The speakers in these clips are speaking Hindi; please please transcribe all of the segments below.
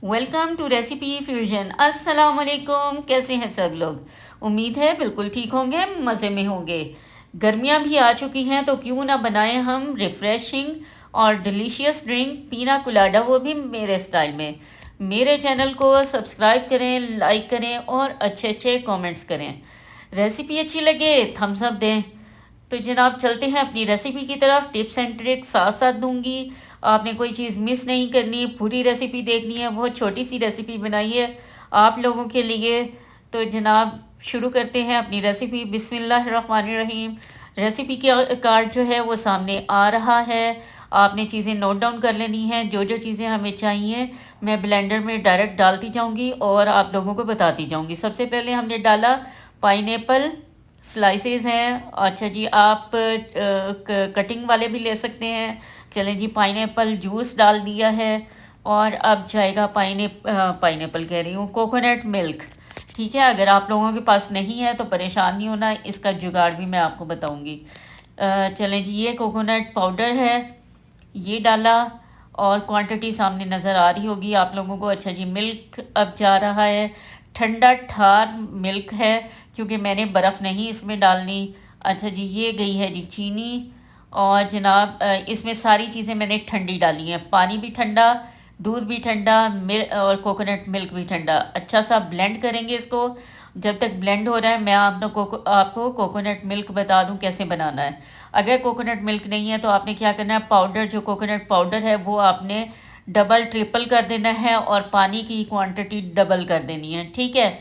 Welcome to recipe fusion. अस्सलाम वालेकुम। कैसे हैं सब लोग? उम्मीद है बिल्कुल ठीक होंगे, मज़े में होंगे। गर्मियां भी आ चुकी हैं तो क्यों ना बनाएं हम रिफ़्रेशिंग और डिलीशियस ड्रिंक पीना कुलाडा, वो भी मेरे स्टाइल में। मेरे चैनल को सब्सक्राइब करें, लाइक करें और अच्छे अच्छे कमेंट्स करें। रेसिपी अच्छी लगे थम्स अप दें। तो जनाब चलते हैं अपनी रेसिपी की तरफ। टिप्स एंड ट्रिक साथ साथ दूंगी, आपने कोई चीज़ मिस नहीं करनी, पूरी रेसिपी देखनी है। बहुत छोटी सी रेसिपी बनाई है आप लोगों के लिए। तो जनाब शुरू करते हैं अपनी रेसिपी। बिस्मिल्लाहिर्रहमानिर्रहीम। रेसिपी का कार्ड जो है वो सामने आ रहा है, आपने चीज़ें नोट डाउन कर लेनी हैं। जो जो चीज़ें हमें चाहिए मैं ब्लेंडर में डायरेक्ट डालती जाऊंगी और आप लोगों को बताती जाऊंगी। सबसे पहले हमने डाला पाइनएप्पल स्लाइसेस हैं। अच्छा जी, आप कटिंग वाले भी ले सकते हैं। चलें जी, पाइनएप्पल जूस डाल दिया है। और अब जाएगा पाइनएप्पल कह रही हूँ, कोकोनट मिल्क। ठीक है, अगर आप लोगों के पास नहीं है तो परेशान नहीं होना, इसका जुगाड़ भी मैं आपको बताऊँगी। चलें जी, ये कोकोनट पाउडर है, ये डाला और क्वांटिटी सामने नज़र आ रही होगी आप लोगों को। अच्छा जी, मिल्क अब जा रहा है, ठंडा ठार मिल्क है क्योंकि मैंने बर्फ़ नहीं इसमें डालनी। अच्छा जी, ये गई है जी चीनी। और जनाब इसमें सारी चीज़ें मैंने ठंडी डाली हैं, पानी भी ठंडा, दूध भी ठंडा, और कोकोनट मिल्क भी ठंडा। अच्छा सा ब्लेंड करेंगे इसको। जब तक ब्लेंड हो रहा है मैं आपको कोकोनट मिल्क बता दूं कैसे बनाना है। अगर कोकोनट मिल्क नहीं है तो आपने क्या करना है, पाउडर जो कोकोनट पाउडर है वो आपने डबल ट्रिपल कर देना है और पानी की क्वांटिटी डबल कर देनी है। ठीक है,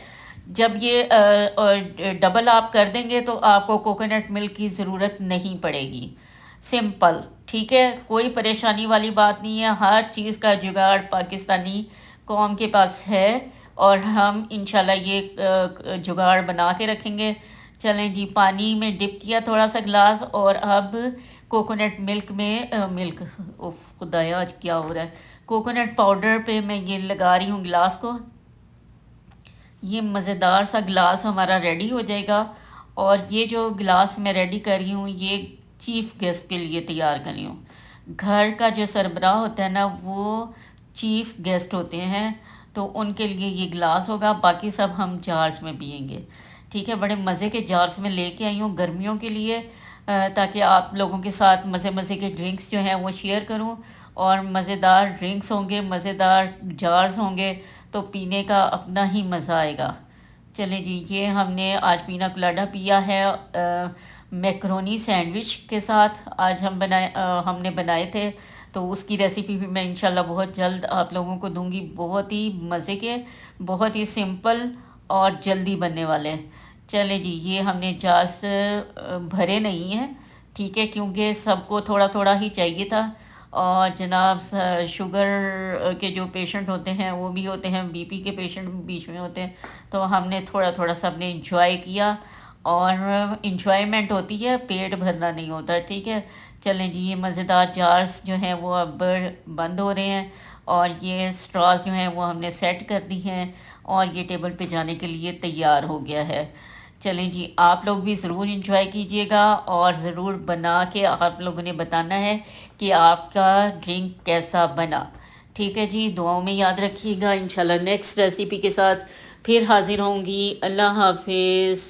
जब ये डबल आप कर देंगे तो आपको कोकोनट मिल्क की ज़रूरत नहीं पड़ेगी। सिंपल, ठीक है, कोई परेशानी वाली बात नहीं है। हर चीज़ का जुगाड़ पाकिस्तानी कौम के पास है और हम इंशाल्लाह ये जुगाड़ बना के रखेंगे। चलें जी, पानी में डिप किया थोड़ा सा गिलास और अब कोकोनट मिल्क में मिल्क, उफ खुदाया आज क्या हो रहा है, कोकोनट पाउडर पे मैं ये लगा रही हूँ गिलास को। ये मज़ेदार सा गिलास हमारा रेडी हो जाएगा। और ये जो गिलास मैं रेडी कर रही हूँ ये चीफ़ गेस्ट के लिए तैयार कर रही हूँ। घर का जो सरबराह होता है ना वो चीफ़ गेस्ट होते हैं, तो उनके लिए ये गिलास होगा। बाकी सब हम जार्स में पियेंगे। ठीक है, बड़े मज़े के जार्स में लेके आई हूँ गर्मियों के लिए, ताकि आप लोगों के साथ मज़े मज़े के ड्रिंक्स जो हैं वो शेयर करूँ। और मज़ेदार ड्रिंक्स होंगे, मज़ेदार जार्स होंगे, तो पीने का अपना ही मज़ा आएगा। चलें जी, ये हमने आज पीना कोलाडा पिया है मैकरोनी सैंडविच के साथ। आज हमने बनाए थे, तो उसकी रेसिपी भी मैं इंशाल्लाह बहुत जल्द आप लोगों को दूंगी। बहुत ही मज़े के, बहुत ही सिंपल और जल्दी बनने वाले हैं। चलें जी, ये हमने जार्स भरे नहीं हैं, ठीक है, क्योंकि सबको थोड़ा थोड़ा ही चाहिए था। और जनाब शुगर के जो पेशेंट होते हैं वो भी होते हैं, बीपी के पेशेंट बीच में होते हैं, तो हमने थोड़ा थोड़ा सब ने इंजॉय किया। और इंजॉयमेंट होती है, पेट भरना नहीं होता। ठीक है, चलें जी, ये मज़ेदार जार्स जो हैं वो अब बंद हो रहे हैं और ये स्ट्रॉज जो हैं वो हमने सेट कर दी हैं और ये टेबल पे जाने के लिए तैयार हो गया है। चलें जी, आप लोग भी ज़रूर इंजॉय कीजिएगा और ज़रूर बना के आप लोगों ने बताना है कि आपका ड्रिंक कैसा बना। ठीक है जी, दुआओं में याद रखिएगा। इंशाल्लाह नेक्स्ट रेसिपी के साथ फिर हाज़िर होंगी। अल्लाह हाफिज़।